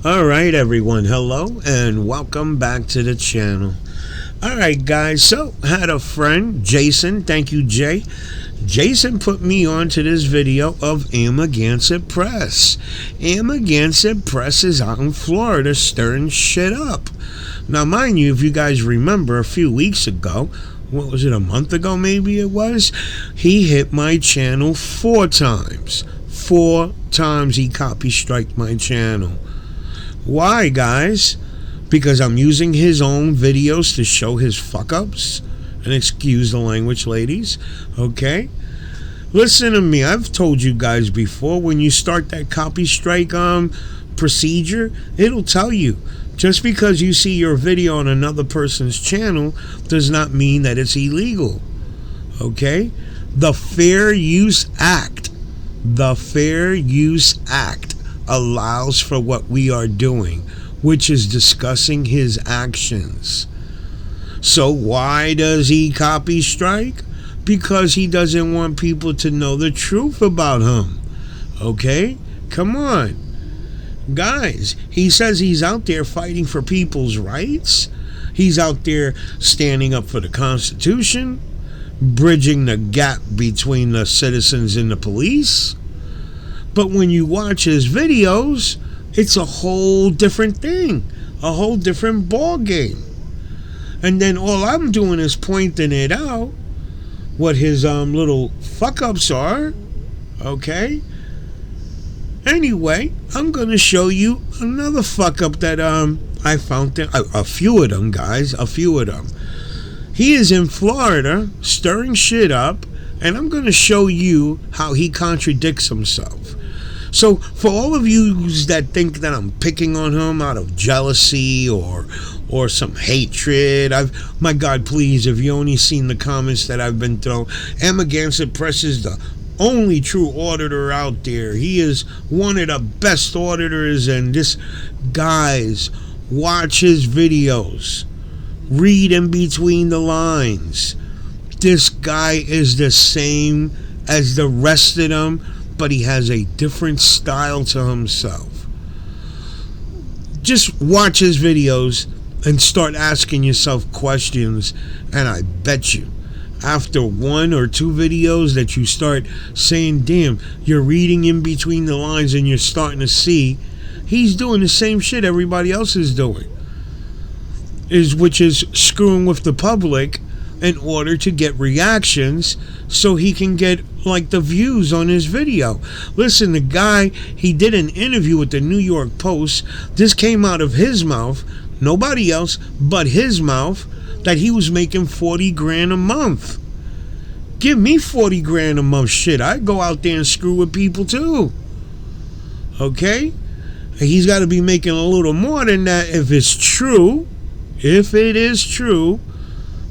Alright everyone, hello and welcome back to the channel. Alright guys, so had a friend, Jason, thank you Jay. Jason put me onto this video of Amagansett Press. Amagansett Press is out in Florida stirring shit up. Now mind you, if you guys remember a few weeks ago, what was it, a month ago maybe it was? He hit my channel 4 times. 4 times he copy striked my channel. Why, guys? Because I'm using his own videos to show his fuck-ups. And excuse the language, ladies. Okay? Listen to me. I've told you guys before, when you start that copy strike procedure, it'll tell you. Just because you see your video on another person's channel does not mean that it's illegal. Okay? The Fair Use Act allows for what we are doing, which is discussing his actions. So why does he copy strike? Because he doesn't want people to know the truth about him. Okay? Come on. Guys, he says he's out there fighting for people's rights. He's out there standing up for the Constitution, bridging the gap between the citizens and the police. But when you watch his videos, it's a whole different thing, a whole different ball game. And then all I'm doing is pointing it out, what his little fuck-ups are, okay? Anyway, I'm going to show you another fuck-up that I found, a few of them, guys, a few of them. He is in Florida, stirring shit up, and I'm going to show you how he contradicts himself. So for all of you that think that I'm picking on him out of jealousy or some hatred, my God, please, if you only seen the comments that I've been throwing, Amagansett Press is the only true auditor out there. He is one of the best auditors, and this, guys, watch his videos. Read in between the lines. This guy is the same as the rest of them, but he has a different style to himself. Just watch his videos and start asking yourself questions, and I bet you, after 1 or 2 videos that you start saying, damn, you're reading in between the lines and you're starting to see he's doing the same shit everybody else is doing, which is screwing with the public in order to get reactions so he can get like the views on his video. Listen, the guy, he did an interview with the New York Post. This came out of his mouth, nobody else but his mouth, that he was making 40 grand a month. Give me 40 grand a month. Shit, I'd go out there and screw with people too. Okay? He's got to be making a little more than that if it's true. If it is true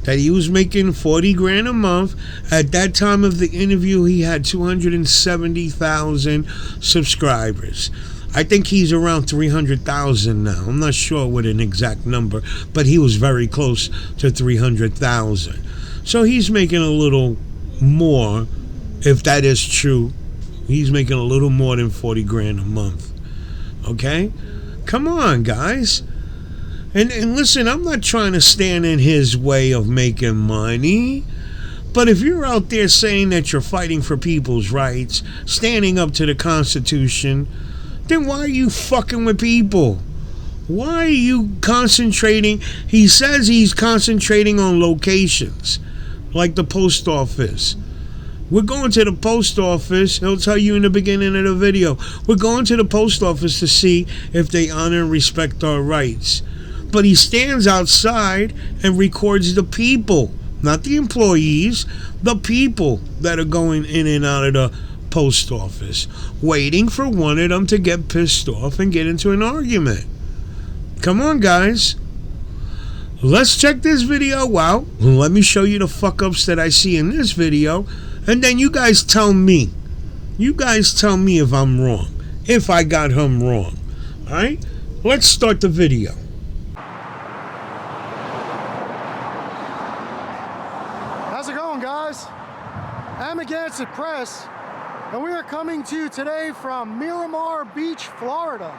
that he was making 40 grand a month. At that time of the interview, he had 270,000 subscribers. I think he's around 300,000 now. I'm not sure what an exact number, but he was very close to 300,000. So he's making a little more, if that is true. He's making a little more than 40 grand a month. Okay? Come on, guys. And listen, I'm not trying to stand in his way of making money. But if you're out there saying that you're fighting for people's rights, standing up to the Constitution, then why are you fucking with people? Why are you concentrating? He says he's concentrating on locations, like the post office. We're going to the post office. He'll tell you in the beginning of the video. We're going to the post office to see if they honor and respect our rights. But he stands outside and records the people, not the employees, the people that are going in and out of the post office, waiting for one of them to get pissed off and get into an argument. Come on, guys. Let's check this video out. Let me show you the fuck-ups that I see in this video, and then you guys tell me. You guys tell me if I'm wrong, if I got him wrong. All right? Let's start the video. How's it going, guys? Amagansett Press, and we are coming to you today from Miramar Beach, Florida.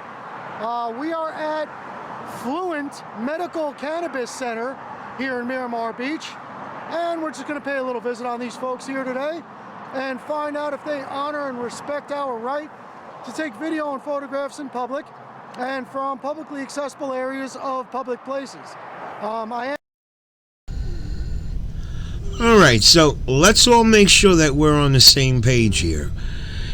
We are at Fluent Medical Cannabis Center here in Miramar Beach, and we're just going to pay a little visit on these folks here today and find out if they honor and respect our right to take video and photographs in public and from publicly accessible areas of public places. All right, so let's all make sure that we're on the same page here.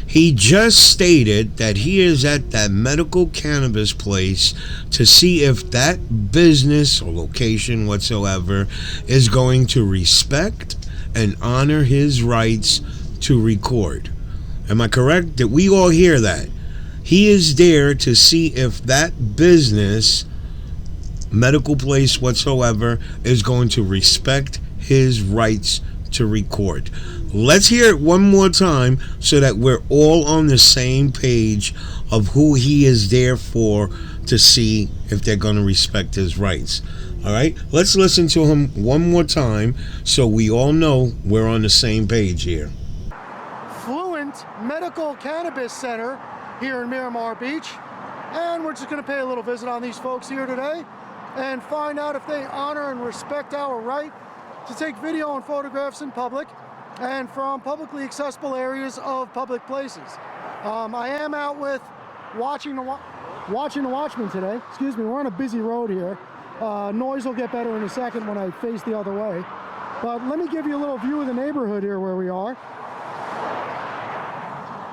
He just stated that he is at that medical cannabis place to see if that business or location whatsoever is going to respect and honor his rights to record. Am I correct? Did we all hear that? He is there to see if that business, medical place whatsoever, is going to respect his rights to record. Let's hear it one more time so that we're all on the same page of who he is there for, to see if they're going to respect his rights. All right, let's listen to him one more time so we all know we're on the same page here. Fluent Medical Cannabis Center here in Miramar Beach, and we're just going to pay a little visit on these folks here today and find out if they honor and respect our right to take video and photographs in public and from publicly accessible areas of public places. I am out with watching the Watchmen today. Excuse me, we're on a busy road here. Noise will get better in a second when I face the other way. But let me give you a little view of the neighborhood here where we are.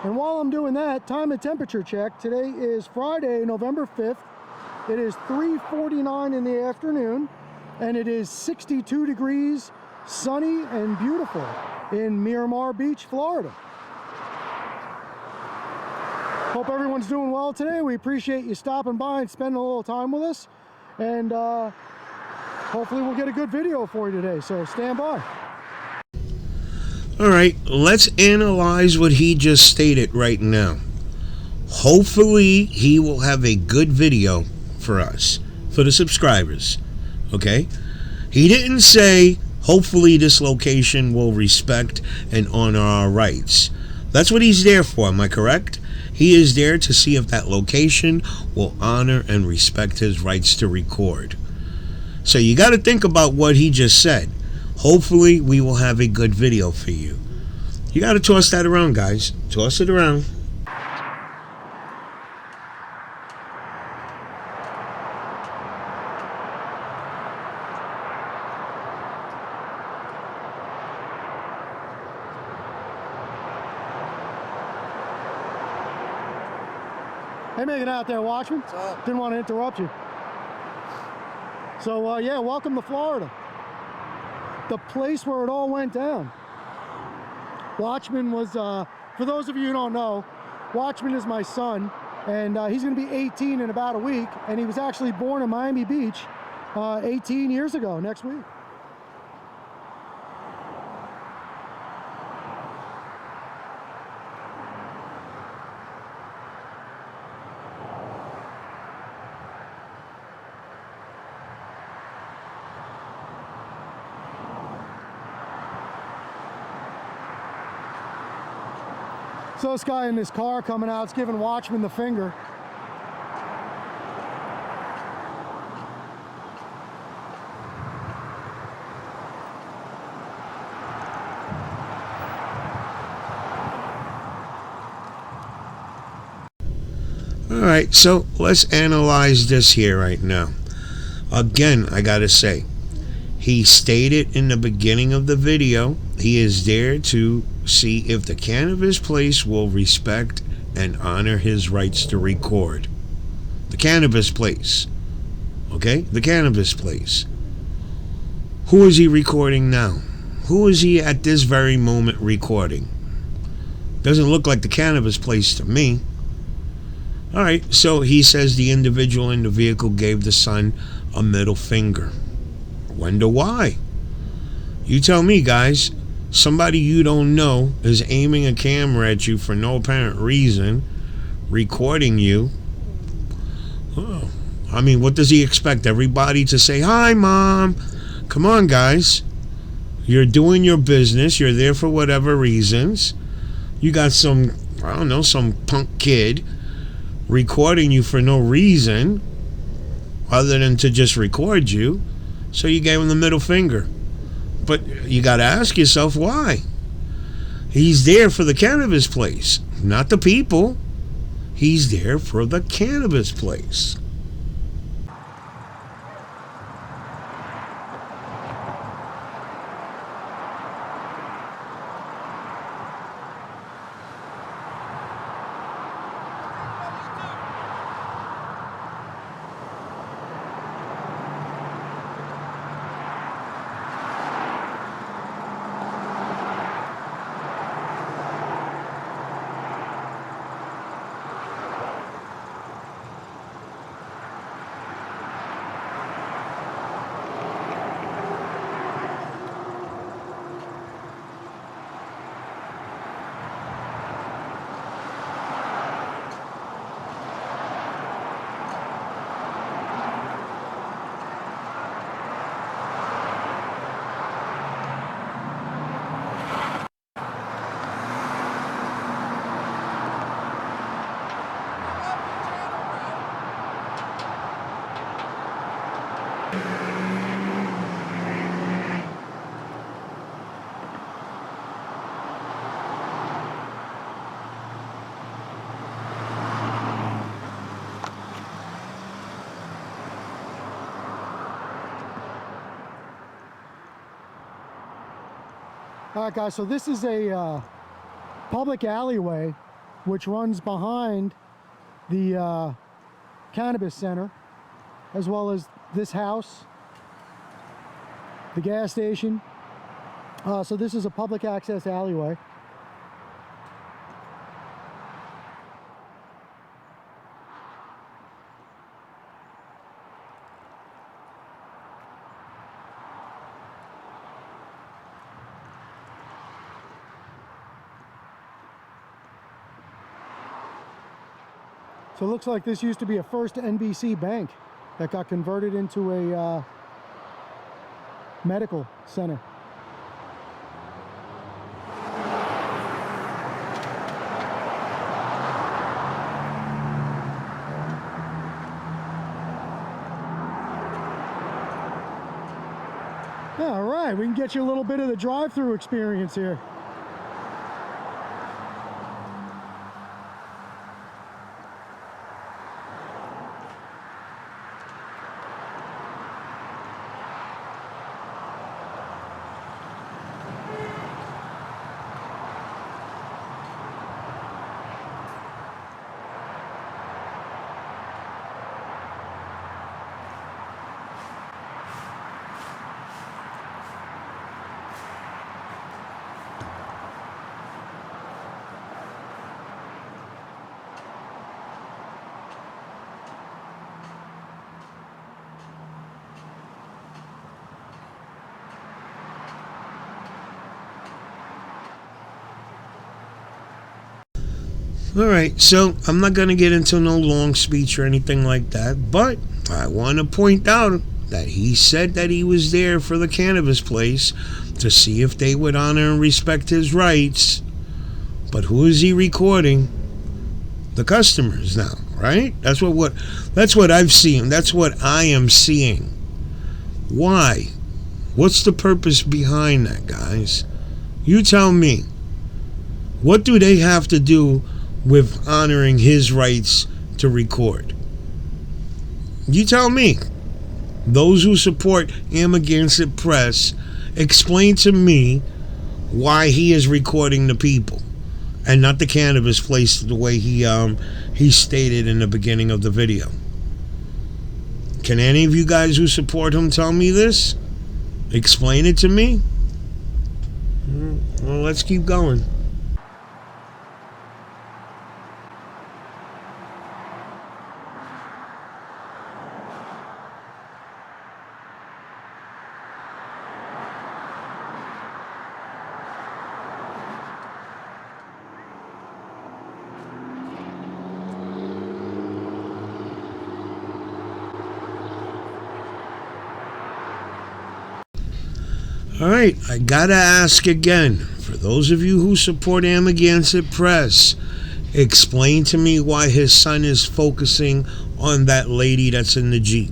And while I'm doing that, time and temperature check. Today is Friday, November 5th. It is 3:49 in the afternoon, and it is 62 degrees, sunny and beautiful in Miramar Beach, Florida. Hope everyone's doing well today. We appreciate you stopping by and spending a little time with us. And hopefully we'll get a good video for you today, so stand by. All right, let's analyze what he just stated right now. Hopefully he will have a good video for us, for the subscribers, okay? He didn't say, hopefully this location will respect and honor our rights. That's what he's there for, am I correct? He is there to see if that location will honor and respect his rights to record. So you got to think about what he just said. Hopefully we will have a good video for you. You got to toss that around, guys. Toss it around. Hey, making out there, Watchman. What's up? Didn't want to interrupt you. So, yeah, welcome to Florida. The place where it all went down. Watchman was, for those of you who don't know, Watchman is my son, and he's going to be 18 in about a week, and he was actually born in Miami Beach 18 years ago next week. So this guy in this car coming out is giving Watchman the finger. All right, so let's analyze this here right now. Again, I gotta say, he stated in the beginning of the video, he is there to see if the cannabis place will respect and honor his rights to record. The cannabis place. Okay? The cannabis place. Who is he recording now? Who is he at this very moment recording? Doesn't look like the cannabis place to me. Alright, so he says the individual in the vehicle gave the son a middle finger. Wonder why? You tell me, guys. Somebody you don't know is aiming a camera at you for no apparent reason, recording you. Oh, I mean, what does he expect? Everybody to say, "Hi, Mom." Come on, guys. You're doing your business. You're there for whatever reasons. You got some, I don't know, some punk kid recording you for no reason other than to just record you. So you gave him the middle finger. But you got to ask yourself why. He's there for the cannabis place, not the people. He's there for the cannabis place. All right, guys, so this is a public alleyway which runs behind the cannabis center, as well as this house, the gas station. So this is a public access alleyway. So it looks like this used to be a First NBC bank that got converted into a medical center. All right, we can get you a little bit of the drive-through experience here. Alright, so I'm not going to get into no long speech or anything like that, but I want to point out that he said that he was there for the cannabis place to see if they would honor and respect his rights. But who is he recording? The customers now, right? That's what I've seen. That's what I am seeing. Why? What's the purpose behind that, guys? You tell me. What do they have to do with honoring his rights to record? You tell me. Those who support Amagansett Press, explain to me why he is recording the people and not the cannabis place the way he stated in the beginning of the video. Can any of you guys who support him tell me this? Explain it to me? Well, let's keep going. Alright, I gotta ask again, for those of you who support Amagansett Press, Explain to me why his son is focusing on that lady that's in the Jeep.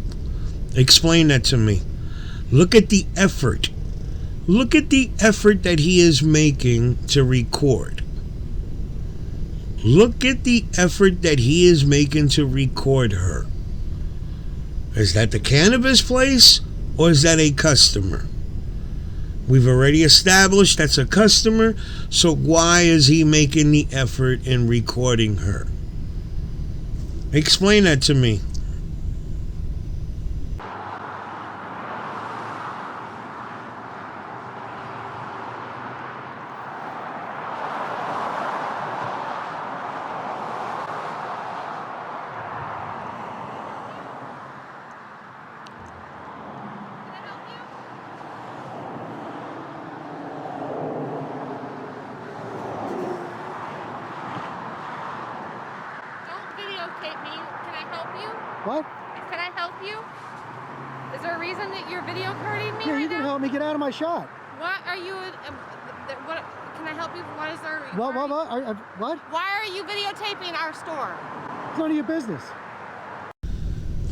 Explain that to me. Look at the effort. Look at the effort that he is making to record. Look at the effort that he is making to record her. Is that the cannabis place or is that a customer? We've already established that's a customer, so why is he making the effort in recording her? Explain that to me. Videotape me. Can I help you? What? Can I help you? Is there a reason that you're video carding me Yeah, right you can now? help me get out of my shot. What are you? What? Can I help you? What is there? What? What? Why are you videotaping our store? It's none of your business.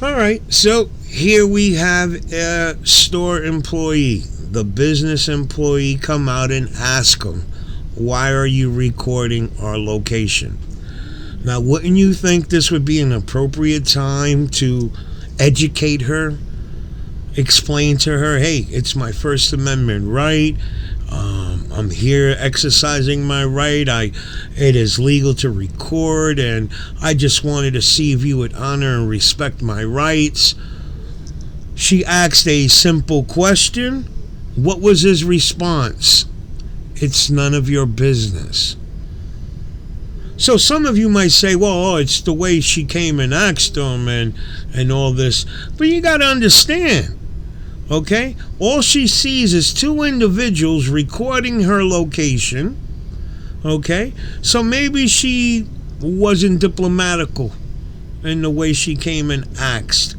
All right, so here we have a store employee, the business employee, come out and ask him, why are you recording our location? Now, wouldn't you think this would be an appropriate time to educate her? Explain to her, hey, it's my First Amendment right. I'm here exercising my right. It is legal to record, and I just wanted to see if you would honor and respect my rights. She asked a simple question. What was his response? It's none of your business. So some of you might say, well, it's the way she came and asked him and all this. But you got to understand, okay? All she sees is two individuals recording her location, okay? So maybe she wasn't diplomatical in the way she came and asked.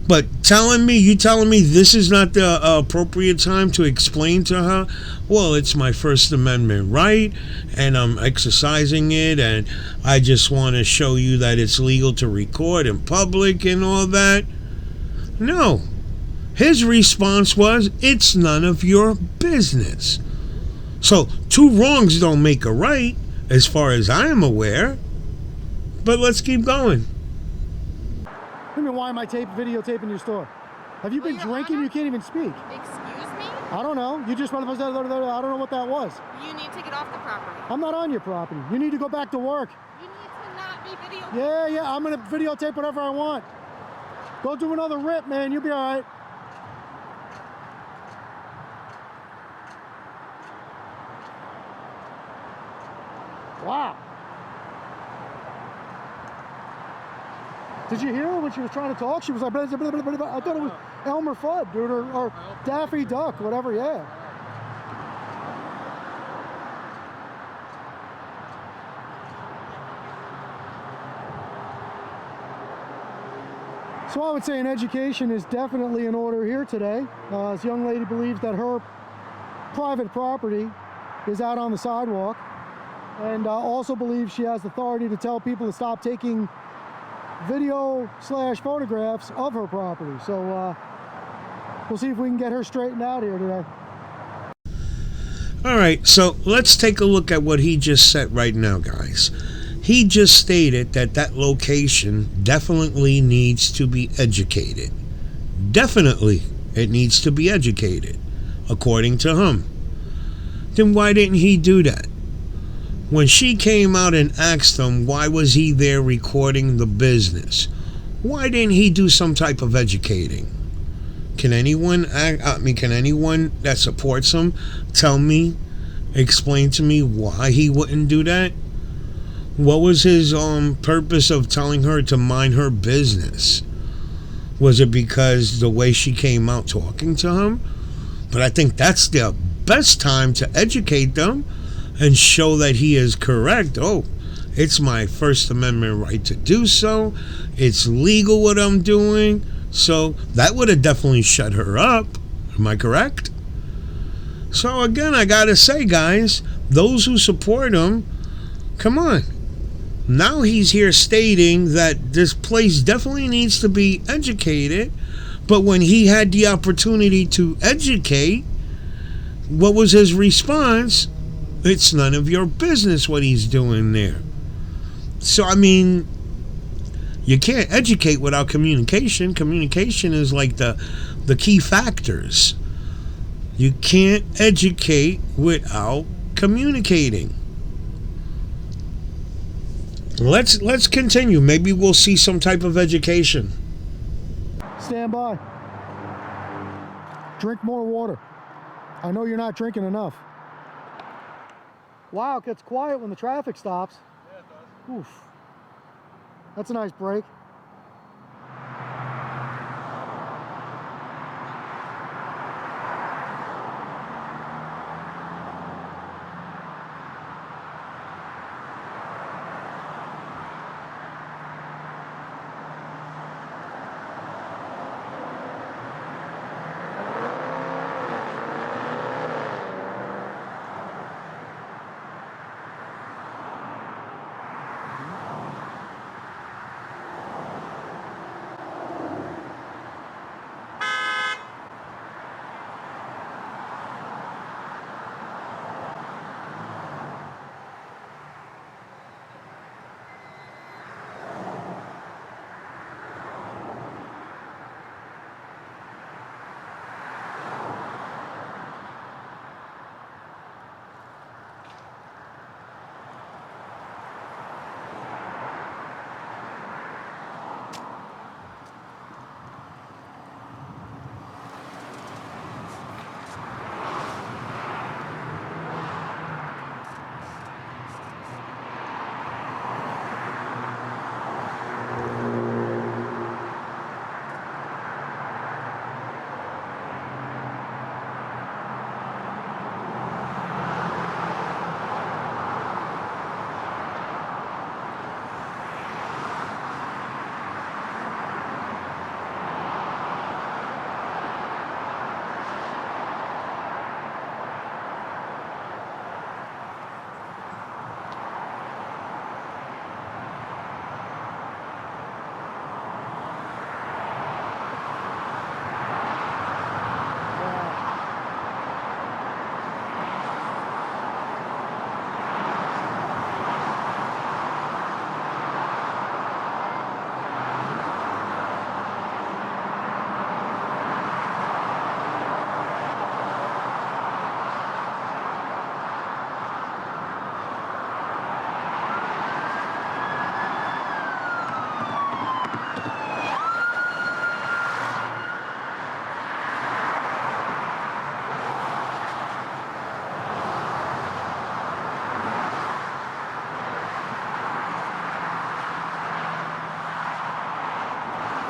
But you telling me this is not the appropriate time to explain to her, well, it's my First Amendment right, and I'm exercising it, and I just want to show you that it's legal to record in public and all that. No. His response was, it's none of your business. So, two wrongs don't make a right, as far as I am aware. But let's keep going. I mean, why am I videotaping your store? Have you been drinking? You can't even speak. Excuse me? I don't know. You just I don't know what that was. You need to get off the property. I'm not on your property. You need to go back to work. You need to not be videotaping. Yeah, I'm gonna videotape whatever I want. Go do another rip, man. You'll be all right. Wow. Did you hear her when she was trying to talk? She was like, blah, blah, blah, blah, blah. I thought it was Elmer Fudd, dude, or Daffy Duck, whatever, yeah. So I would say an education is definitely in order here today. This young lady believes that her private property is out on the sidewalk, and also believes she has authority to tell people to stop taking video/photographs of her property. So we'll see if we can get her straightened out here today. All right, so let's take a look at what he just said right now, guys. He just stated that that location definitely needs to be educated. Definitely, it needs to be educated, according to him. Then why didn't he do that? When she came out and asked him why was he there recording the business, why didn't he do some type of educating? Can anyone that supports him explain to me why he wouldn't do that? What was his purpose of telling her to mind her business? Was it because the way she came out talking to him? But I think that's the best time to educate them and show that he is correct. Oh, it's my First Amendment right to do so. It's legal what I'm doing. So that would have definitely shut her up. Am I correct? So again, I gotta say, guys, those who support him, come on. Now he's here stating that this place definitely needs to be educated, but when he had the opportunity to educate, what was his response? It's none of your business what he's doing there. So, I mean, you can't educate without communication. Communication is like the key factors. You can't educate without communicating. Let's continue. Maybe we'll see some type of education. Stand by. Drink more water. I know you're not drinking enough. Wow, it gets quiet when the traffic stops. Yeah, it does. Oof. That's a nice break.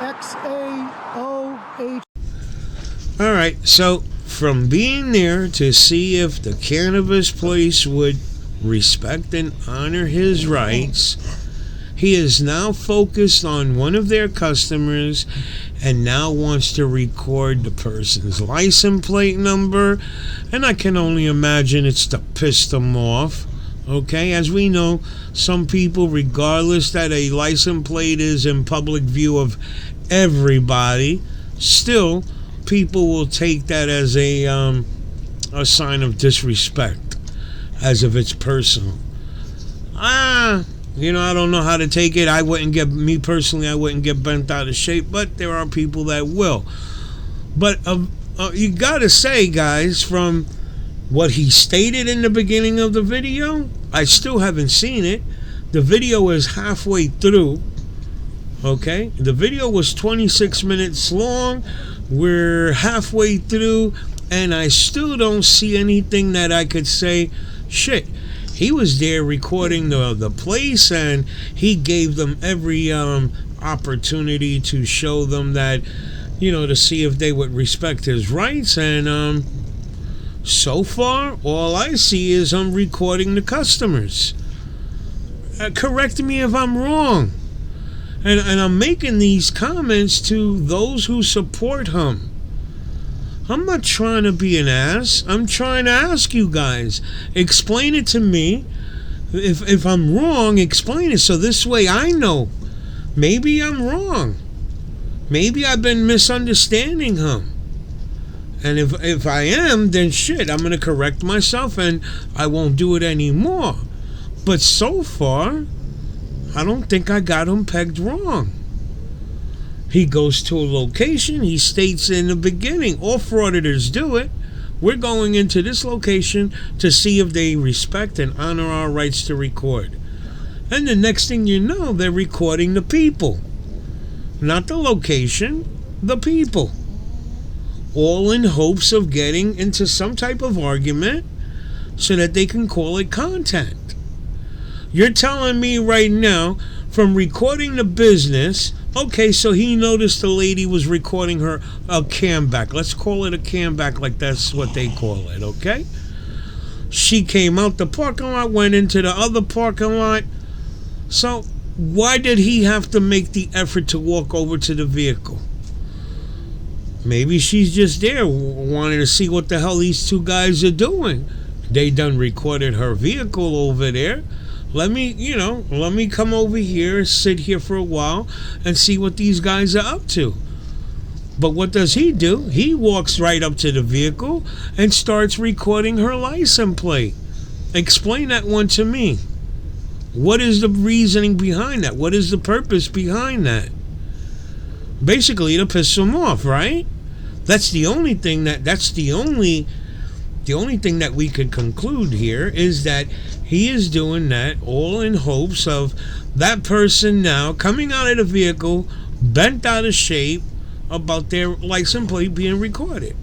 XAOH. All right, so from being there to see if the cannabis place would respect and honor his rights, he is now focused on one of their customers and now wants to record the person's license plate number, and I can only imagine it's to piss them off. Okay, as we know, some people, regardless that a license plate is in public view of everybody, still people will take that as a sign of disrespect, as if it's personal. I don't know how to take it. I wouldn't get bent out of shape, but there are people that will. But you gotta say, guys, from what he stated in the beginning of the video, I still haven't seen it. The video is halfway through. Okay, the video was 26 minutes long. We're halfway through, and I still don't see anything that I could say, shit, he was there recording the place, and he gave them every opportunity to show them that, to see if they would respect his rights. And so far, all I see is I'm recording the customers. Correct me if I'm wrong. And I'm making these comments to those who support him. I'm not trying to be an ass. I'm trying to ask you guys. Explain it to me. If I'm wrong, explain it so this way I know. Maybe I'm wrong. Maybe I've been misunderstanding him. And if I am, then shit, I'm going to correct myself and I won't do it anymore. But so far, I don't think I got him pegged wrong. He goes to a location. He states in the beginning, all frauditors do it. We're going into this location to see if they respect and honor our rights to record. And the next thing you know, they're recording the people. Not the location, the people. All in hopes of getting into some type of argument so that they can call it content. You're telling me right now, from recording the business, okay, so he noticed the lady was recording her a camback. Let's call it a camback, like that's what they call it, okay? She came out the parking lot, went into the other parking lot. So why did he have to make the effort to walk over to the vehicle? Maybe she's just there, wanting to see what the hell these two guys are doing. They done recorded her vehicle over there. Let me come over here, sit here for a while, and see what these guys are up to. But what does he do? He walks right up to the vehicle and starts recording her license plate. Explain that one to me. What is the reasoning behind that? What is the purpose behind that? Basically to piss him off, right? That's the only thing that we could conclude here is that he is doing that all in hopes of that person now coming out of the vehicle bent out of shape about their license plate being recorded.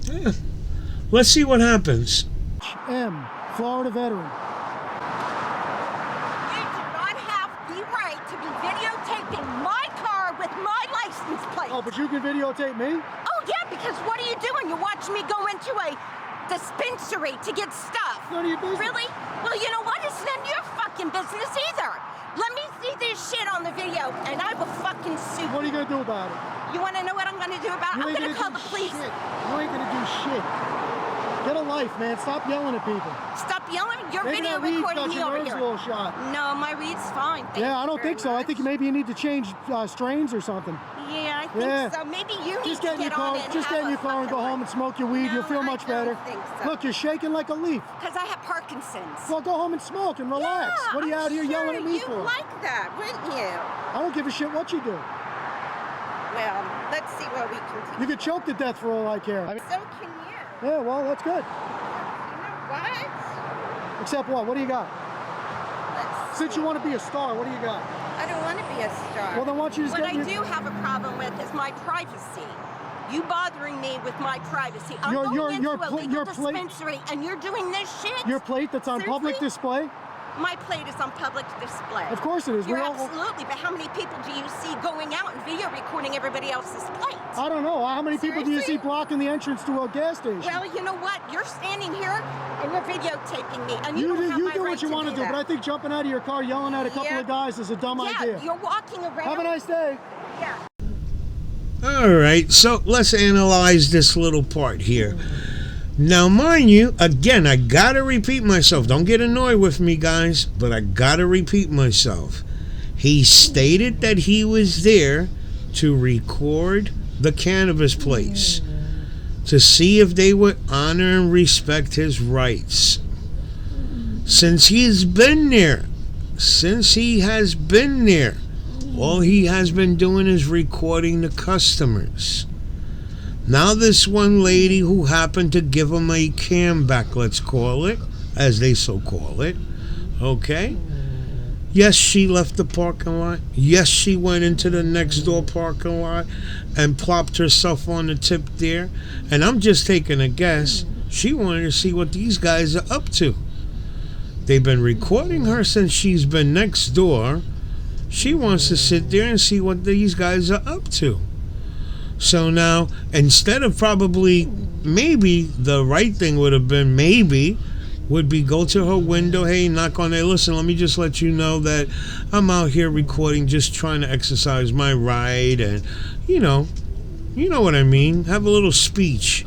Yeah. Let's see what happens. M, Florida veteran. You do not have the right to be videotaping my car with my license plate. Oh, but you can videotape me? Oh, yeah, because what are you doing? You're watching me go into a dispensary to get stuff. None of your business. Really? Well, you know what? It's none of your fucking business either. Let me see this shit on the video, and I will fucking sue you. What are you going to do about it? You want to know what I'm going to do about it? I'm going to call the police. Shit. You ain't going to do shit. Get a life, man. Stop yelling at people. Stop yelling. You're Maybe video that weed's recording got me your over nerves here. a little shot. No, my weed's fine. Thank Yeah, I you don't think very so. I think much. maybe you need to change strains or something. Yeah, I think Yeah. so. Maybe you need Just to get in your get car. on it and Just have get in a your car and go fucking home and smoke your weed. No, You'll feel much I better. don't think so. Look, you're shaking like a leaf. Because I have Parkinson's. Well, go home and smoke and relax. Yeah, What are you I'm out here sure yelling at me you'd for? like that, wouldn't you? I don't give a shit what you do. Well, let's see what we can do. You could choke to death for all I care. So can you. Yeah, well, that's good. You know what? Except what? What do you got? Let's Since see. you want to be a star, what do you got? I don't want to be a star. Well, then why don't you just what get I your- do have a problem with is my privacy. You bothering me with my privacy. I'm Your- going your- into your a pla- legal your plate- dispensary, and you're doing this shit? Your plate that's on public Seriously? display? My plate is on public display. Of course it is. You're We all- absolutely, but how many people do you see going out and video recording everybody else's plate? I don't know. How many people do you see Seriously? blocking the entrance to a gas station? Well, you know what? You're standing here and you're videotaping me, and you, don't have you my do right what you to want to do, that. but I think jumping out of your car yelling at a couple Yeah. of guys is a dumb yeah, idea. you're walking around. Have a nice day. Yeah. All right, so let's analyze this little part here. Now, mind you, again, I gotta repeat myself. Don't get annoyed with me, guys, but I gotta repeat myself. He stated that he was there to record the cannabis place, to see if they would honor and respect his rights. Since he has been there, all he has been doing is recording the customers. Now this one lady who happened to give him a camback, let's call it, as they so call it, okay? Yes, she left the parking lot. Yes, she went into the next door parking lot and plopped herself on the tip there. And I'm just taking a guess. She wanted to see what these guys are up to. They've been recording her since she's been next door. She wants to sit there and see what these guys are up to. So now, instead of maybe the right thing would have been would be go to her window, hey, knock on there, listen, let me just let you know that I'm out here recording, just trying to exercise my right, and you know what I mean, have a little speech.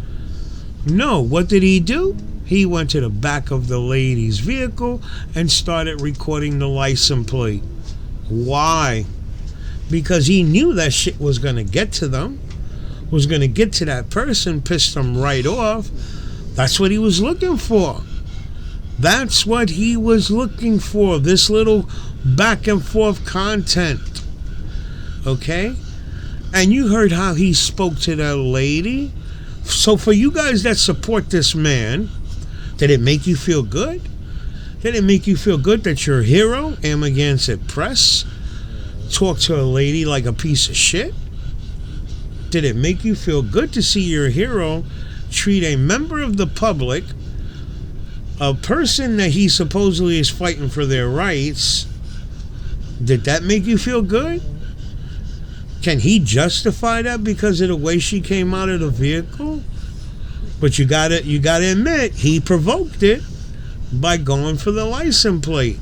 No, what did he do? he went to the back of the lady's vehicle and started recording the license plate. Why? Because he knew that shit was going to get to them, was going to get to that person, piss them right off. That's what he was looking for. That's what he was looking for, this little back and forth content. Okay? And you heard how he spoke to that lady. So for you guys that support this man, did it make you feel good? Did it make you feel good that your hero, Amagansett Press, talked to a lady like a piece of shit? Did it make you feel good to see your hero treat a member of the public, a person that he supposedly is fighting for their rights? Did that make you feel good? Can he justify that because of the way she came out of the vehicle? But you gotta admit, he provoked it by going for the license plate.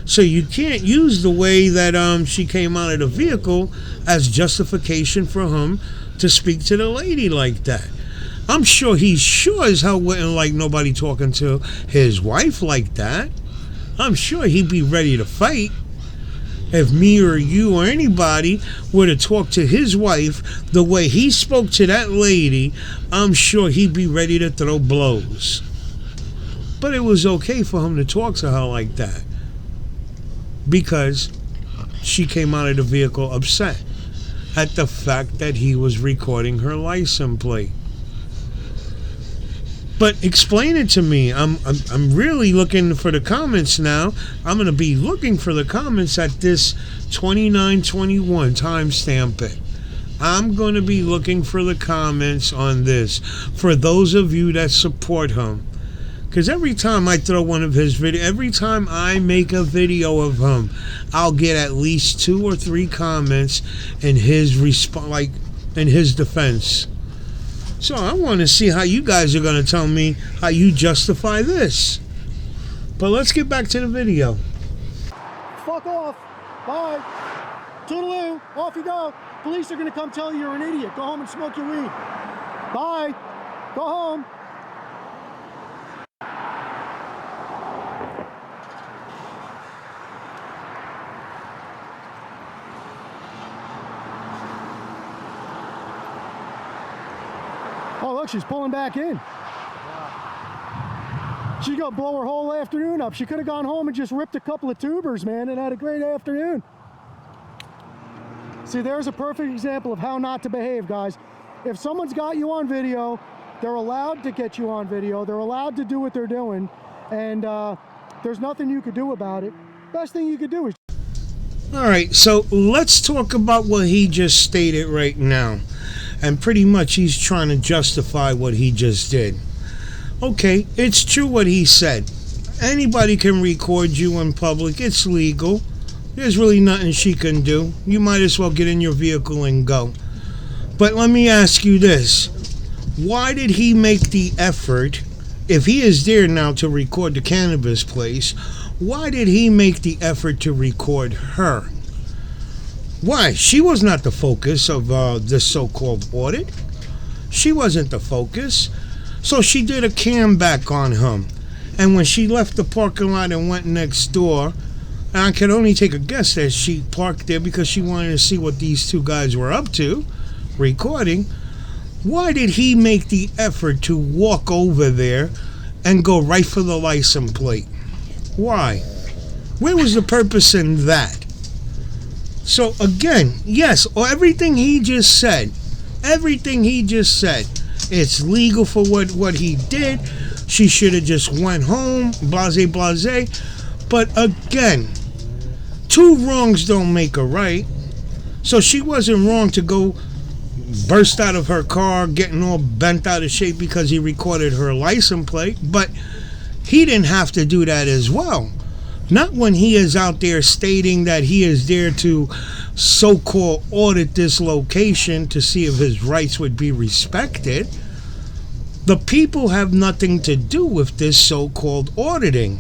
So you can't use the way that she came out of the vehicle as justification for him to speak to the lady like that. I'm sure he sure as hell wouldn't like nobody talking to his wife like that. I'm sure he'd be ready to fight. If me or you or anybody were to talk to his wife the way he spoke to that lady, I'm sure he'd be ready to throw blows. But it was okay for him to talk to her like that because she came out of the vehicle upset at the fact that he was recording her license plate. But explain it to me. I'm really looking for the comments now. I'm going to be looking for the comments at this 29:21. Timestamp it. I'm going to be looking for the comments on this for those of you that support him. Because every time I throw one of his videos, every time I make a video of him, I'll get at least 2 or 3 comments in his in his defense. So I want to see how you guys are going to tell me how you justify this. But let's get back to the video. Fuck off. Bye. Toodaloo. Off you go. Police are going to come tell you you're an idiot. Go home and smoke your weed. Bye. Go home. Oh, look, she's pulling back in. She's going to blow her whole afternoon up. She could have gone home and just ripped a couple of tubers, man, and had a great afternoon. See, there's a perfect example of how not to behave, guys. If someone's got you on video, they're allowed to get you on video. They're allowed to do what they're doing, and there's nothing you could do about it. Best thing you could do is... All right, so let's talk about what he just stated right now. And pretty much he's trying to justify what he just did. Okay, it's true what he said. Anybody can record you in public. It's legal. There's really nothing she can do. You might as well get in your vehicle and go. But let me ask you this. Why did he make the effort, if he is there now to record the cannabis place, why did he make the effort to record her? Why? She was not the focus of this so-called audit. She wasn't the focus. So she did a cam back on him. And when she left the parking lot and went next door, and I can only take a guess that she parked there because she wanted to see what these two guys were up to, recording. Why did he make the effort to walk over there and go right for the license plate? Why? Where was the purpose in that? So again, yes, everything he just said, it's legal for what he did. She should have just went home, blase, blase. But again, 2 wrongs don't make a right. So she wasn't wrong to go burst out of her car, getting all bent out of shape because he recorded her license plate. But he didn't have to do that as well. Not when he is out there stating that he is there to so-called audit this location to see if his rights would be respected. The people have nothing to do with this so-called auditing.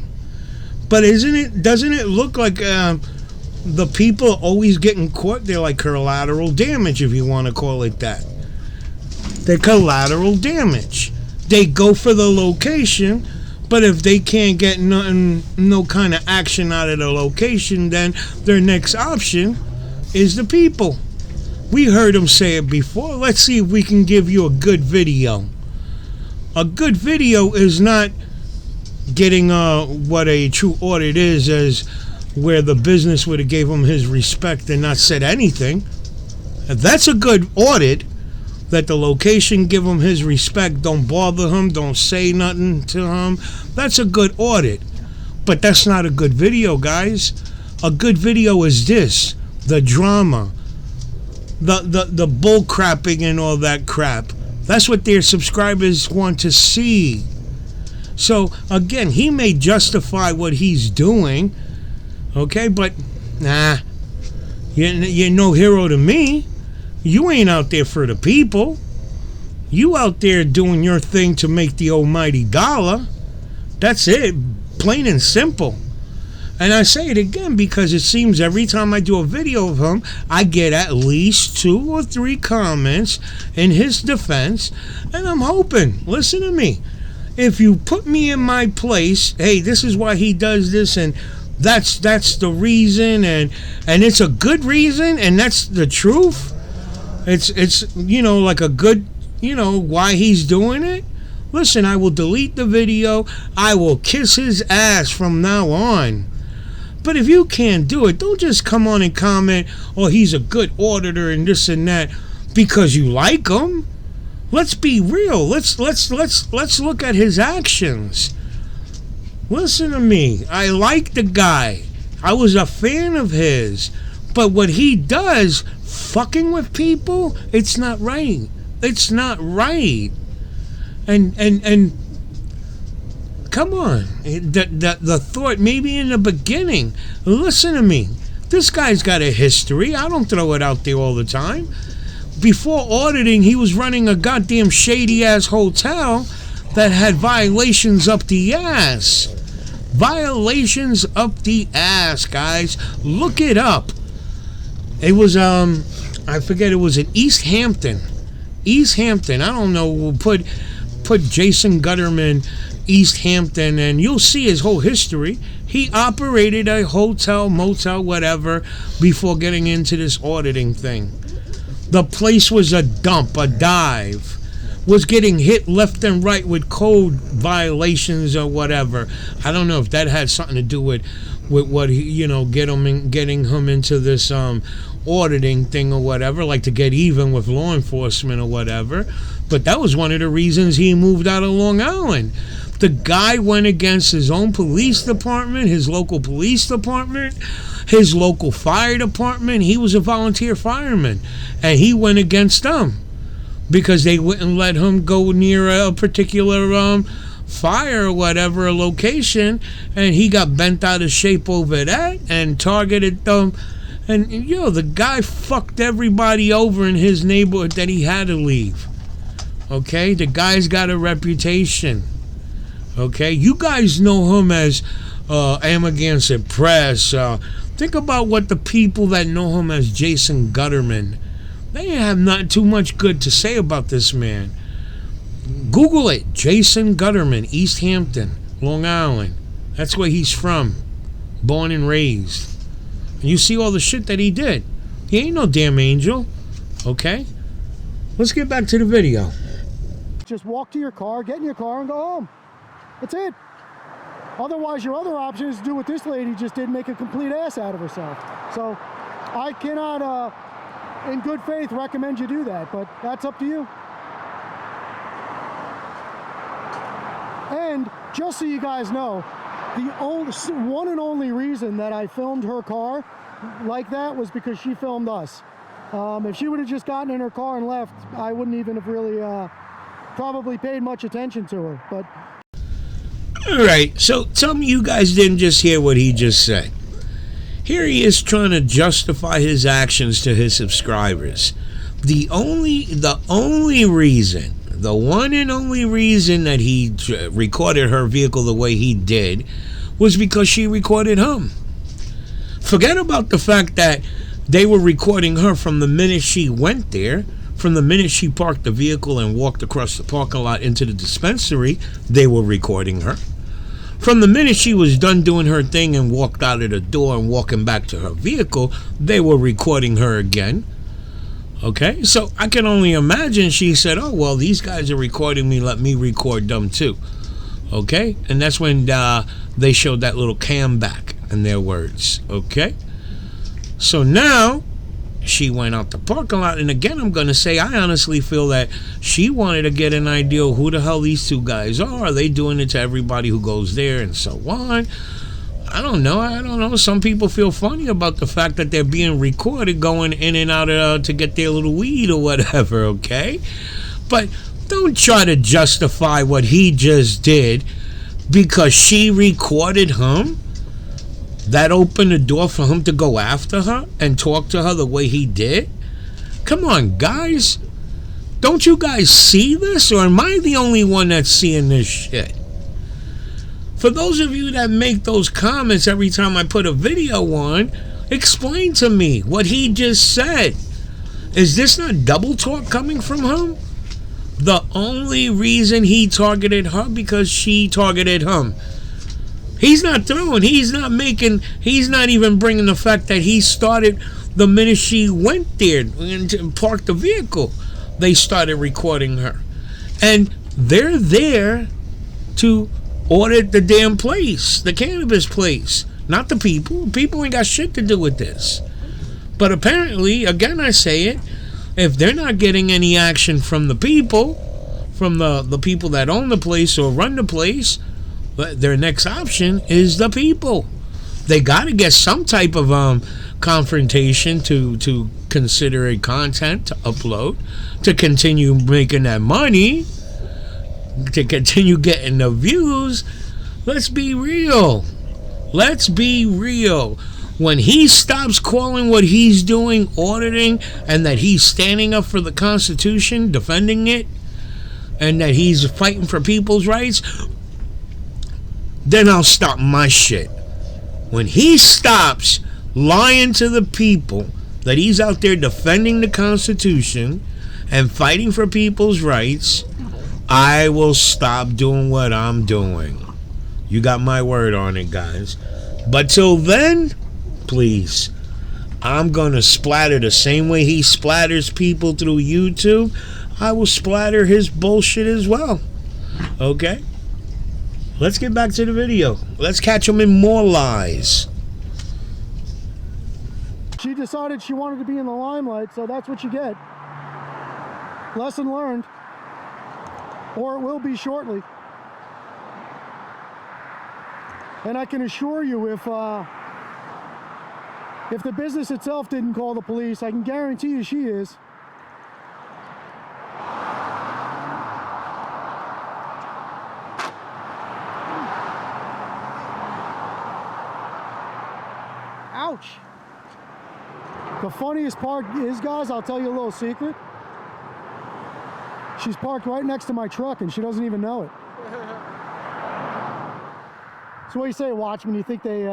But doesn't it look like the people always getting caught? They're like collateral damage, if you want to call it that. They're collateral damage. They go for the location But if they can't get nothing, no kind of action out of the location, then their next option is the people. We heard them say it before. Let's see if we can give you a good video. A good video is not getting what a true audit is, as where the business would have gave him his respect and not said anything. If that's a good audit, that the location give him his respect, don't bother him, don't say nothing to him, that's a good audit. But that's not a good video, guys. A good video is this: the drama, the bull crapping and all that crap. That's what their subscribers want to see. So again, he may justify what he's doing, okay, but nah, you're no hero to me. You ain't out there for the people. You out there doing your thing to make the almighty dollar. That's it, plain and simple. And I say it again because it seems every time I do a video of him, I get at least 2 or 3 comments in his defense. And I'm hoping, listen to me, if you put me in my place, hey, this is why he does this, and that's the reason, and it's a good reason, and that's the truth. It's like a good, why he's doing it. Listen, I will delete the video. I will kiss his ass from now on. But if you can't do it, don't just come on and comment, oh, he's a good auditor and this and that, because you like him. Let's be real. Let's look at his actions. Listen to me. I like the guy. I was a fan of his. But what he does, fucking with people, it's not right. It's not right. And come on. The thought maybe in the beginning. Listen to me. This guy's got a history. I don't throw it out there all the time. Before auditing, he was running a goddamn shady-ass hotel that had violations up the ass. Violations up the ass, guys. Look it up. It was, I forget, it was in East Hampton. East Hampton. I don't know. We'll put Jason Gutterman, East Hampton, and you'll see his whole history. He operated a hotel, motel, whatever, before getting into this auditing thing. The place was a dump, a dive. Was getting hit left and right with code violations or whatever. I don't know if that had something to do with what he, getting him into this auditing thing or whatever, like to get even with law enforcement or whatever. But that was one of the reasons he moved out of Long Island. The guy went against his own police department, his local police department, his local fire department. He was a volunteer fireman, and he went against them because they wouldn't let him go near a particular fire or whatever, a location, and he got bent out of shape over that and targeted them. And the guy fucked everybody over in his neighborhood that he had to leave. Okay, the guy's got a reputation. Okay, you guys know him as Amagansett Press. Think about what the people that know him as Jason Gutterman, they have not too much good to say about this man. Google it, Jason Gutterman, East Hampton, Long Island. That's where he's from, born and raised. And you see all the shit that he did. He ain't no damn angel. Okay, let's get back to the video. Just walk to your car, get in your car, and go home. That's it. Otherwise, your other option is to do what this lady just did, make a complete ass out of herself. So I cannot, in good faith, recommend you do that, but that's up to you. And just so you guys know, the one and only reason that I filmed her car like that was because she filmed us. If she would have just gotten in her car and left, I wouldn't even have really probably paid much attention to her. But all right, so tell me you guys didn't just hear what he just said. Here he is trying to justify his actions to his subscribers. The one and only reason that he recorded her vehicle the way he did was because she recorded him. Forget about the fact that they were recording her from the minute she went there, from the minute she parked the vehicle and walked across the parking lot into the dispensary. They were recording her. From the minute she was done doing her thing and walked out of the door and walking back to her vehicle, they were recording her again. Okay, so I can only imagine she said, oh, well, these guys are recording me, let me record them too. Okay, and that's when they showed that little cam back, in their words. Okay, so now she went out the parking lot, and again, I'm going to say, I honestly feel that she wanted to get an idea of who the hell these two guys are. Are they doing it to everybody who goes there and so on? I don't know. Some people feel funny about the fact that they're being recorded going in and out to get their little weed or whatever, okay? But don't try to justify what he just did because she recorded him. That opened the door for him to go after her and talk to her the way he did? Come on, guys. Don't you guys see this? Or am I the only one that's seeing this shit? For those of you that make those comments every time I put a video on, explain to me what he just said. Is this not double talk coming from him? The only reason he targeted her because she targeted him. He's not throwing. He's not even bringing the fact that he started the minute she went there and parked the vehicle. They started recording her. And they're there to audit the damn place, the cannabis place, not the people. People ain't got shit to do with this. But apparently, again, I say it, if they're not getting any action from the people, from the people that own the place or run the place, their next option is the people. They got to get some type of confrontation to consider a content to upload, to continue making that money, to continue getting the views. Let's be real. When he stops calling what he's doing auditing, and that he's standing up for the Constitution, defending it, and that he's fighting for people's rights, then I'll stop my shit. When he stops lying to the people that he's out there defending the Constitution and fighting for people's rights, I will stop doing what I'm doing. You got my word on it, guys. But till then, please, I'm going to splatter the same way he splatters people through YouTube. I will splatter his bullshit as well. Okay? Let's get back to the video. Let's catch him in more lies. She decided she wanted to be in the limelight, so that's what you get. Lesson learned. Or it will be shortly. And I can assure you, if the business itself didn't call the police, I can guarantee you she is. Ouch. The funniest part is, guys, I'll tell you a little secret. She's parked right next to my truck and she doesn't even know it. So what do you say, Watchman? You think they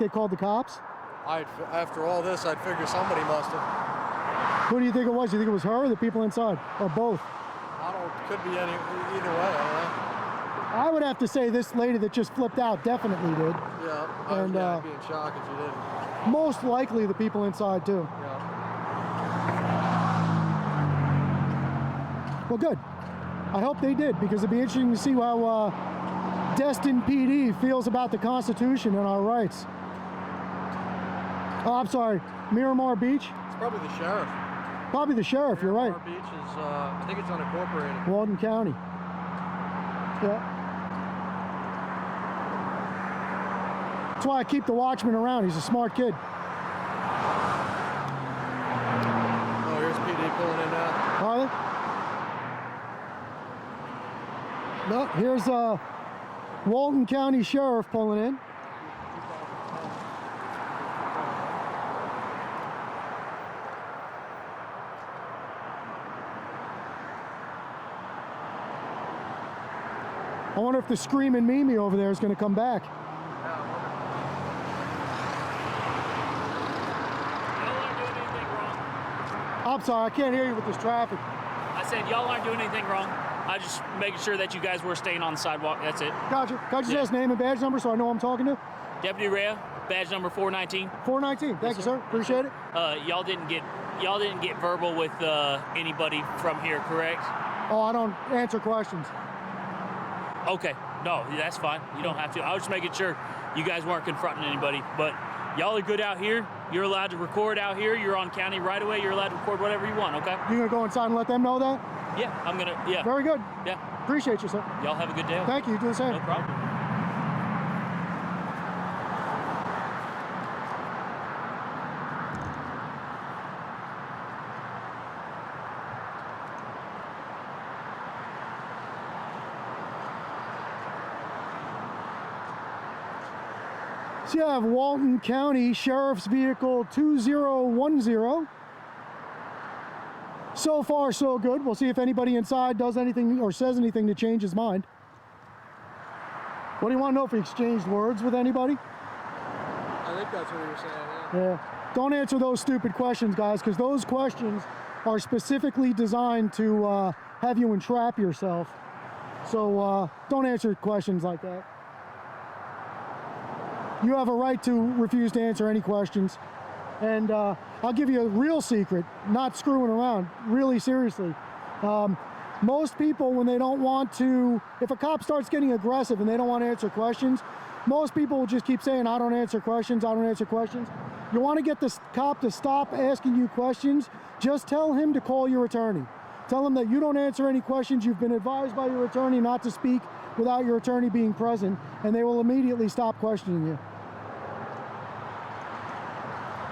called the cops? After all this, I'd figure somebody must have. Who do you think it was? Do you think it was her or the people inside? Or both? Could be either way, I don't know. I would have to say this lady that just flipped out definitely did. Yeah, and I'd be in shock if you didn't. Most likely the people inside too. Yeah. Well, good. I hope they did, because it'd be interesting to see how Destin PD feels about the Constitution and our rights. Oh, I'm sorry, Miramar Beach? It's probably the sheriff. Probably the sheriff, you're right. Miramar Beach is, I think it's unincorporated. Walden County. Yeah. That's why I keep the Watchman around. He's a smart kid. Oh, here's PD pulling in now. Are they? No, here's Walden County Sheriff pulling in. I wonder if the screaming Mimi over there is going to come back. Y'all aren't doing anything wrong. I'm sorry, I can't hear you with this traffic. I said y'all aren't doing anything wrong. I just making sure that you guys were staying on the sidewalk. That's it. Gotcha. Can I just ask name and badge number so I know who I'm talking to? Deputy Rhea, badge number 419. 419. Thank you, sir. Appreciate it. Y'all didn't get verbal with anybody from here, correct? Oh, I don't answer questions. Okay. No, that's fine. You don't have to. I was just making sure you guys weren't confronting anybody. But y'all are good out here. You're allowed to record out here. You're on county right away. You're allowed to record whatever you want, okay? You gonna go inside and let them know that? Yeah, I'm gonna, yeah. Very good. Yeah. Appreciate you, sir. Y'all have a good day. Thank you. You do the same. No problem. So you have Walton County Sheriff's Vehicle 2010. So far, so good. We'll see if anybody inside does anything or says anything to change his mind. What do you want to know, if he exchanged words with anybody? I think that's what you were saying, yeah. Yeah. Don't answer those stupid questions, guys, because those questions are specifically designed to have you entrap yourself. So don't answer questions like that. You have a right to refuse to answer any questions. And I'll give you a real secret, not screwing around, really seriously. Most people, when they don't want to, if a cop starts getting aggressive and they don't want to answer questions, most people will just keep saying, I don't answer questions, I don't answer questions. You want to get this cop to stop asking you questions, just tell him to call your attorney. Tell him that you don't answer any questions, you've been advised by your attorney not to speak without your attorney being present, and they will immediately stop questioning you.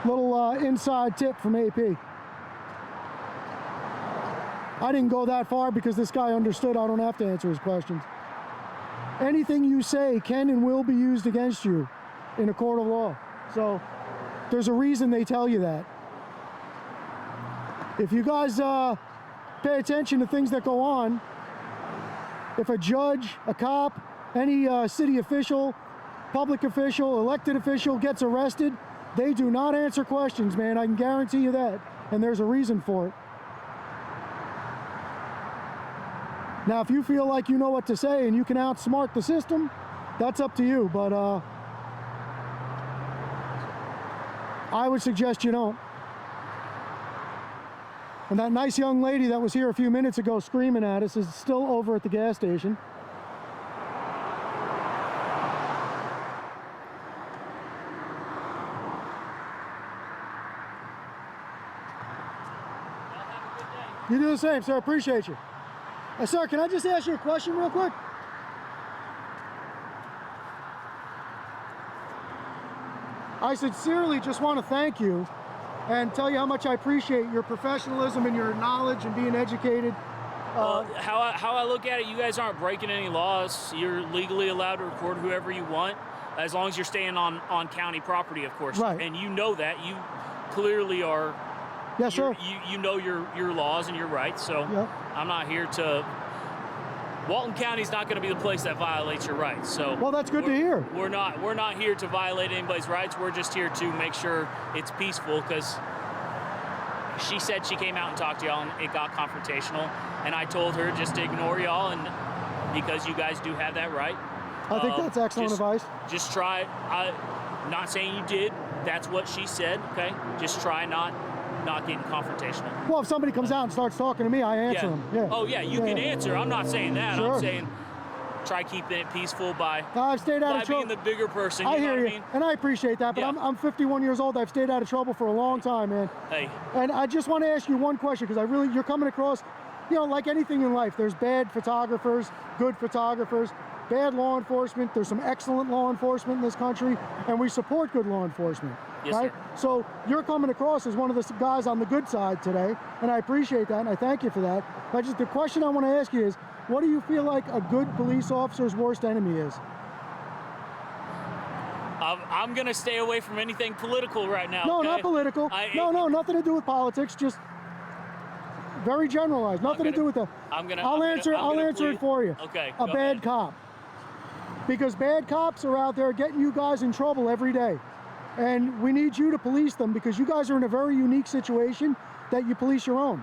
Little inside tip from AP. I didn't go that far because this guy understood I don't have to answer his questions. Anything you say can and will be used against you in a court of law. So there's a reason they tell you that. If you guys pay attention to things that go on, if a judge, a cop, any city official, public official, elected official gets arrested, they do not answer questions, man. I can guarantee you that. And there's a reason for it. Now, if you feel like you know what to say and you can outsmart the system, that's up to you. But I would suggest you don't. And that nice young lady that was here a few minutes ago screaming at us is still over at the gas station. You do the same, sir. Appreciate you. Sir, can I just ask you a question real quick? I sincerely just want to thank you and tell you how much I appreciate your professionalism and your knowledge and being educated. How I look at it, you guys aren't breaking any laws. You're legally allowed to record whoever you want, as long as you're staying on county property, of course. Right. And you know that. You clearly are. Yes, sir. You know your laws and your rights. So Yep. I'm not here to. Walton County's not going to be the place that violates your rights. So Well, that's good to hear. We're not here to violate anybody's rights. We're just here to make sure it's peaceful, because she said she came out and talked to y'all and it got confrontational, and I told her just to ignore y'all, and because you guys do have that right. I think that's excellent advice. Just try. Not saying you did. That's what she said. Okay. Just try not getting confrontational. Well, if somebody comes out and starts talking to me, I answer them. Yeah. Oh yeah, you can answer. I'm not saying that. Sure. I'm saying try keeping it peaceful by I've stayed out of trouble. being the bigger person. I You know hear what you, I mean? and I appreciate that. But Yeah. I'm 51 years old. I've stayed out of trouble for a long time, man. Hey. And I just want to ask you one question, because you're coming across, like anything in life, there's bad photographers, good photographers, bad law enforcement. There's some excellent law enforcement in this country, and we support good law enforcement. Yes, right? sir. So you're coming across as one of the guys on the good side today, and I appreciate that, and I thank you for that. But the question I want to ask you is, what do you feel like a good police officer's worst enemy is? I'm going to stay away from anything political right now. No, okay? not political. No, nothing to do with politics. Just very generalized. Nothing to do with that. I'll answer it for you. Okay. A bad cop. Because bad cops are out there getting you guys in trouble every day. And we need you to police them, because you guys are in a very unique situation that you police your own,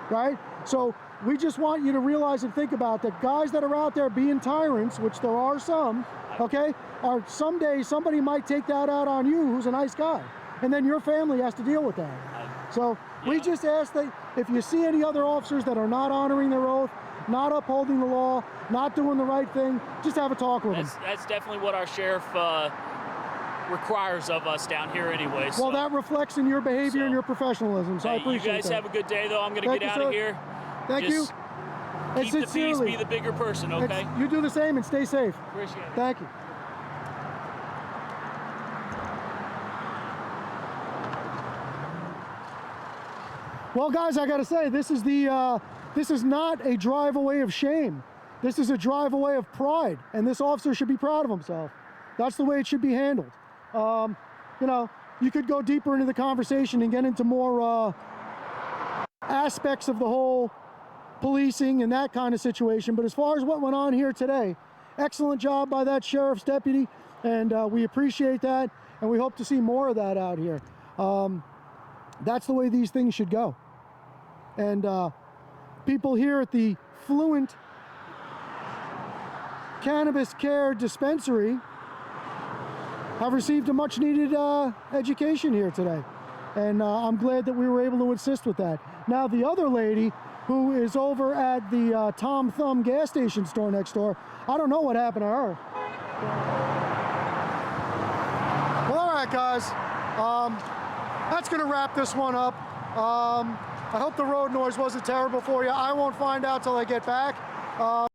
right? So we just want you to realize and think about that guys that are out there being tyrants, which there are some, okay, are someday somebody might take that out on you who's a nice guy. And then your family has to deal with that. So we just ask that if you see any other officers that are not honoring their oath, not upholding the law, not doing the right thing, just have a talk with them. That's definitely what our sheriff requires of us down here anyway. So. Well, that reflects in your behavior and your professional. So I appreciate you guys that. have a good day, though. I'm going to get out of here. Thank you. And keep the peace, be the bigger person, okay? You do the same and stay safe. Appreciate it. Thank you. Well, guys, I got to say, this is not a drive away of shame. This is a drive away of pride, and this officer should be proud of himself. That's the way it should be handled. You know, you could go deeper into the conversation and get into more aspects of the whole policing and that kind of situation, but as far as what went on here today, excellent job by that sheriff's deputy, and we appreciate that, and we hope to see more of that out here. That's the way these things should go. And people here at the Fluent Cannabis Care Dispensary have received a much needed education here today. And I'm glad that we were able to assist with that. Now the other lady who is over at the Tom Thumb gas station store next door, I don't know what happened to her. Well, all right, guys. That's gonna wrap this one up. I hope the road noise wasn't terrible for you. I won't find out till I get back. All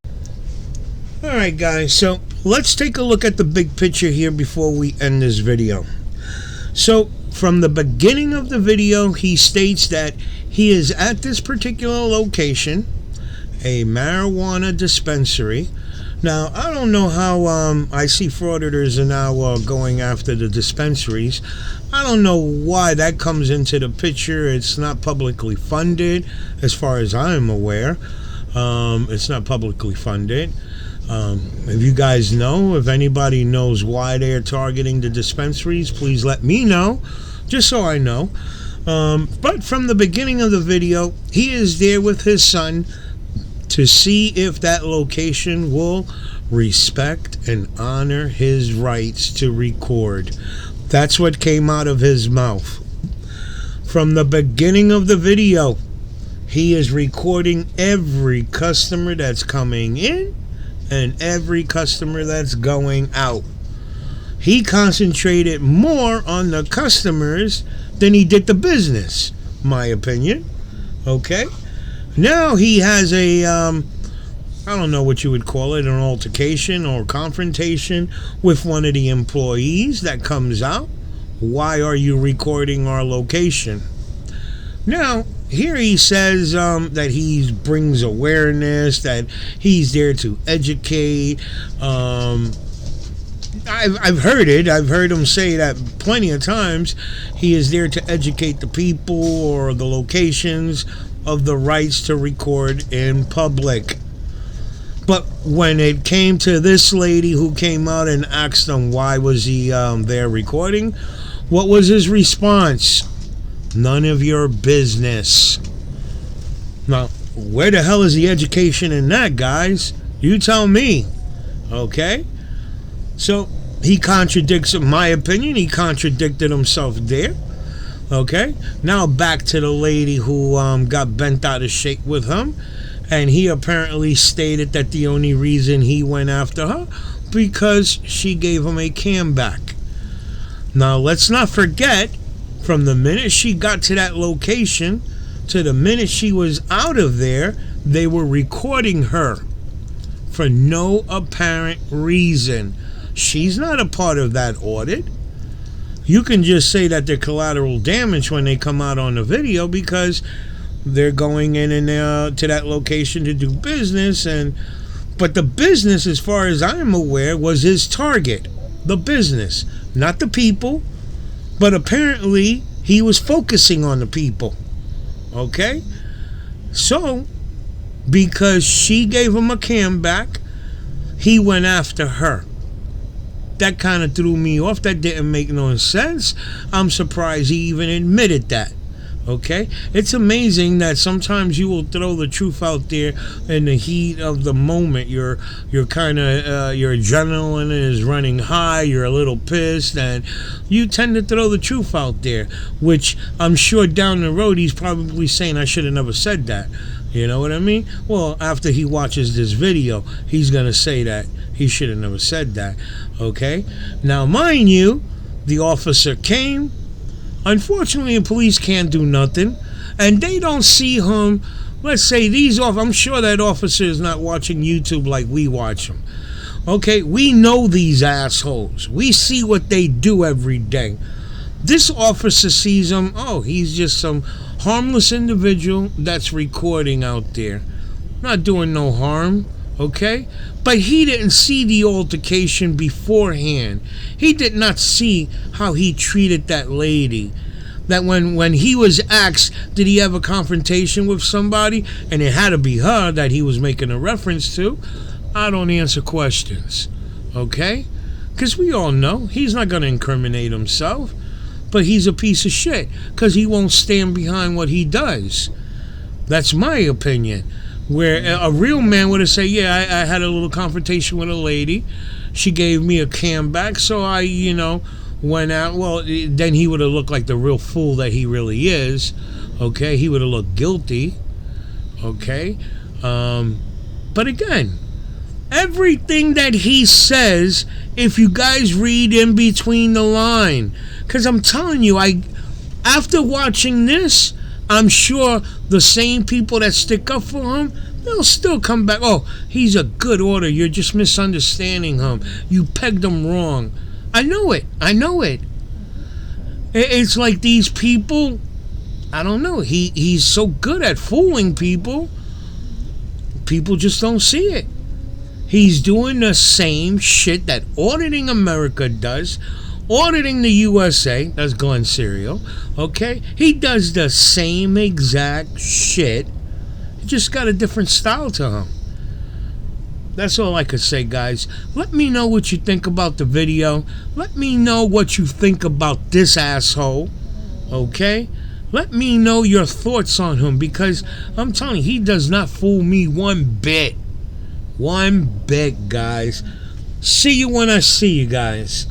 right, guys, so let's take a look at the big picture here before we end this video. So from the beginning of the video, he states that he is at this particular location, a marijuana dispensary. Now, I don't know how I see frauditors are now going after the dispensaries. I don't know why that comes into the picture. It's not publicly funded, as far as I'm aware. It's not publicly funded. If you guys know, if anybody knows why they're targeting the dispensaries, please let me know, just so I know. But from the beginning of the video, he is there with his son to see if that location will respect and honor his rights to record. That's what came out of his mouth. From the beginning of the video, he is recording every customer that's coming in and every customer that's going out. He concentrated more on the customers than he did the business, my opinion. Okay? Now he has a, I don't know what you would call it, an altercation or confrontation with one of the employees that comes out. Why are you recording our location? Now, here he says that he brings awareness, that he's there to educate. I've heard it. I've heard him say that plenty of times. He is there to educate the people or the locations of the rights to record in public. But when it came to this lady who came out and asked him why was he there recording, what was his response? None of your business. Now, where the hell is the education in that, guys? You tell me. Okay? So, he contradicts, in my opinion, he contradicted himself there. Okay? Now back to the lady who got bent out of shape with him. And he apparently stated that the only reason he went after her because she gave him a cam back. Now, let's not forget, from the minute she got to that location to the minute she was out of there, they were recording her for no apparent reason. She's not a part of that audit. You can just say that they're collateral damage when they come out on the video because they're going in and to that location to do business. But the business, as far as I'm aware, was his target. The business, not the people. But apparently, he was focusing on the people. Okay? So, because she gave him a cam back, he went after her. That kind of threw me off. That didn't make no sense. I'm surprised he even admitted that. Okay, it's amazing that sometimes you will throw the truth out there in the heat of the moment. You're kind of your adrenaline is running high. You're a little pissed, and you tend to throw the truth out there. Which I'm sure down the road he's probably saying, "I should have never said that." You know what I mean? Well, after he watches this video, he's gonna say that he should have never said that. Okay, now mind you, the officer came. Unfortunately, the police can't do nothing, and they don't see him. Let's say I'm sure that officer is not watching YouTube like we watch them. Okay, we know these assholes. We see what they do every day. This officer sees him. Oh, he's just some harmless individual that's recording out there, not doing no harm. Okay, but he didn't see the altercation beforehand. He did not see how he treated that lady. That when he was asked, did he have a confrontation with somebody, and it had to be her that he was making a reference to, I don't answer questions. Okay, because we all know he's not going to incriminate himself, but he's a piece of shit because he won't stand behind what he does. That's my opinion. Where a real man would have said, yeah, I had a little confrontation with a lady. She gave me a cam back, so I, went out. Well, then he would have looked like the real fool that he really is. Okay, he would have looked guilty. Okay, but again, everything that he says, if you guys read in between the line, because I'm telling you, after watching this, I'm sure the same people that stick up for him, they'll still come back. Oh, he's a good order. You're just misunderstanding him. You pegged him wrong. I know it. It's like these people, I don't know. He's so good at fooling people. People just don't see it. He's doing the same shit that Auditing America does. Auditing the USA, that's Glenn Serial, okay? He does the same exact shit. He just got a different style to him. That's all I could say, guys. Let me know what you think about the video. Let me know what you think about this asshole, okay? Let me know your thoughts on him, because I'm telling you, he does not fool me one bit. One bit, guys. See you when I see you guys.